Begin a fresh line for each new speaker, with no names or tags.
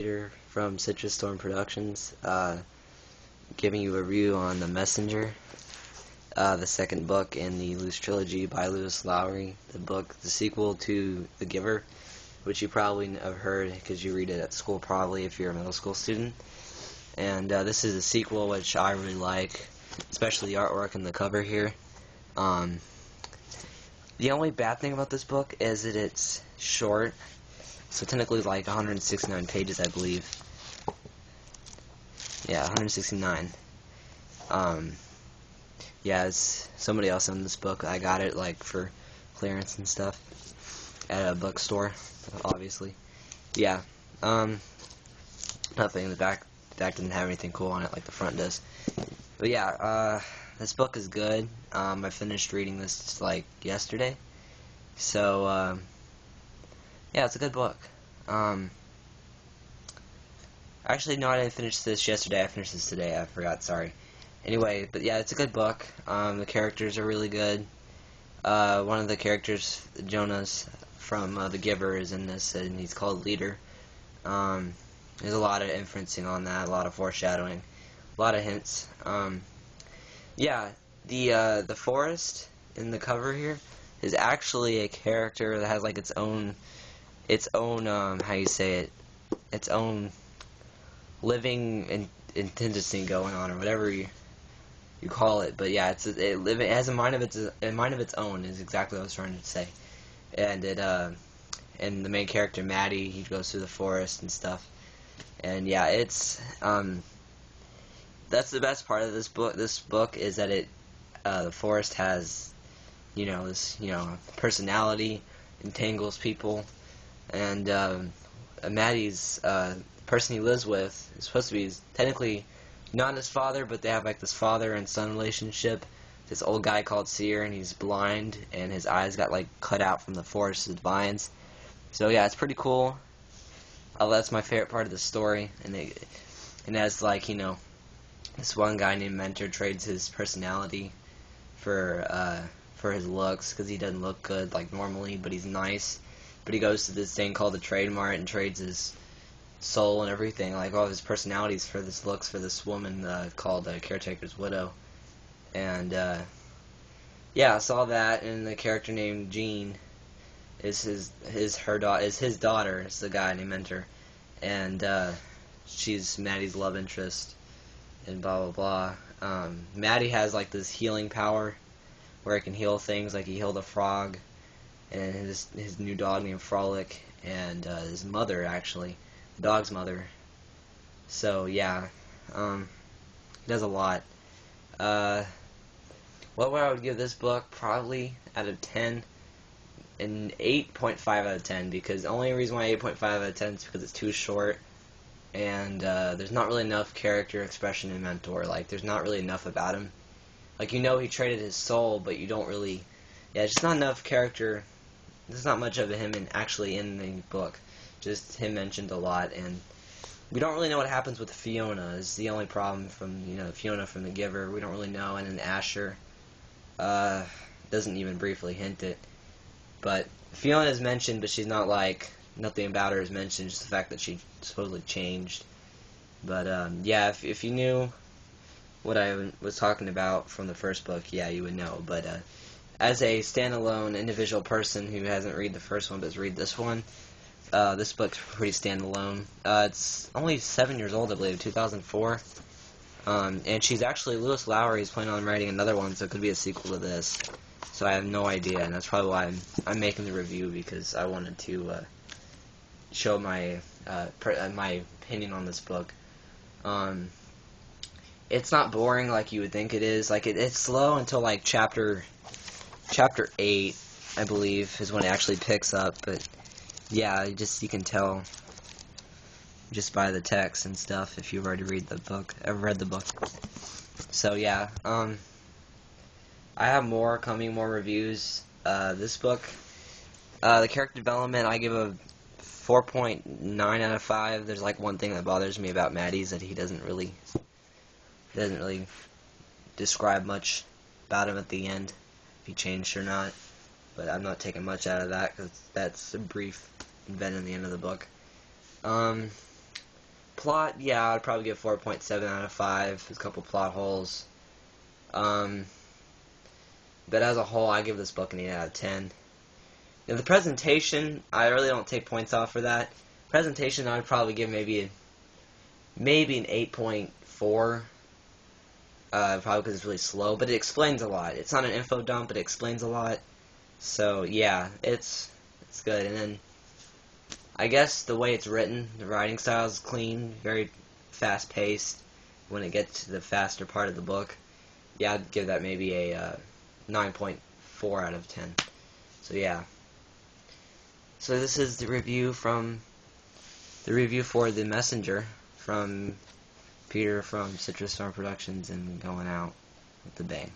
Peter from Citrus Storm Productions, giving you a review on The Messenger, the second book in the Loose Trilogy by Lois Lowry. The sequel to The Giver, which you probably have heard because you read it at school probably if you're a middle school student. And this is a sequel which I really like, especially the artwork and the cover here. The only bad thing about this book is that it's short. So technically like 169 pages, I believe. Yeah, 169. Yeah, it's somebody else owned this book. I got it like for clearance and stuff at a bookstore, obviously. Yeah. Nothing. The back didn't have anything cool on it like the front does. But yeah, this book is good. I finished reading this like yesterday. So yeah, it's a good book. Actually, no, I didn't finish this yesterday. I finished this today. I forgot. Sorry. Anyway, but yeah, it's a good book. The characters are really good. One of the characters, Jonas from The Giver, is in this, and he's called Leader. There's a lot of inferencing on that, a lot of foreshadowing, a lot of hints. Yeah, the forest in the cover here is actually a character that has like its own how you say it, its own living intensity going on, or whatever you call it. But yeah, it has a mind of its own is exactly what I was trying to say. And and the main character Maddie, he goes through the forest and stuff. And yeah, it's that's the best part of this book. This book is that the forest has this personality, entangles people. And Maddie's person he lives with is supposed to be technically not his father, but they have like this father and son relationship. This old guy called Seer, and he's blind, and his eyes got like cut out from the forest's vines. So yeah, it's pretty cool. That's my favorite part of the story, and as like this one guy named Mentor trades his personality for his looks, because he doesn't look good like normally, but he's nice. But he goes to this thing called the Trade Mart and trades his soul and everything, like all of his personalities for this looks for this woman called Caretaker's Widow. And yeah, I saw that, and the character named Jean is his daughter. It's the guy named Mentor, and she's Maddie's love interest, and blah blah blah. Maddie has like this healing power where it can heal things, like he healed a frog, and his new dog named Frolic, and his mother, actually, the dog's mother. So yeah, he does a lot. What I would give this book, probably out of 10, an 8.5 out of 10, because the only reason why 8.5 out of 10 is because it's too short, and there's not really enough character expression in Mentor. Like, there's not really enough about him. Like, he traded his soul, but you don't really, it's just not enough character. There's not much of him actually in the book. Just him mentioned a lot, and we don't really know what happens with Fiona. Is the only problem from Fiona from The Giver. We don't really know, and then Asher doesn't even briefly hint it. But Fiona is mentioned, but she's not like nothing about her is mentioned. Just the fact that she supposedly changed. But yeah, if you knew what I was talking about from the first book, yeah, you would know. But as a standalone individual person who hasn't read the first one but has read this one, this book's pretty standalone. It's only 7 years old, I believe, 2004. And she's actually, Lois Lowry is planning on writing another one, so it could be a sequel to this. So I have no idea, and that's probably why I'm making the review, because I wanted to show my my opinion on this book. It's not boring like you would think it is. Like it's slow until like chapter 8, I believe, is when it actually picks up. But yeah, you can tell just by the text and stuff if you've already read the book. So yeah, I have more reviews. This book, the character development, I give a 4.9 out of 5. There's like one thing that bothers me about Maddie's, that he doesn't really describe much about him at the end, if he changed or not. But I'm not taking much out of that, because that's a brief event in the end of the book. Plot, yeah, I'd probably give 4.7 out of 5. There's a couple plot holes. But as a whole, I give this book an 8 out of 10. Now, the presentation, I really don't take points off for that. Presentation, I'd probably give maybe an 8.4. Probably because it's really slow, but it explains a lot. It's not an info dump, but it explains a lot. So yeah, it's good. And then I guess the way it's written, the writing style is clean, very fast paced. When it gets to the faster part of the book, yeah, I'd give that maybe a 9.4 out of 10. So yeah. So this is the review for The Messenger from Peter from Citrus Storm Productions, and going out with the bang.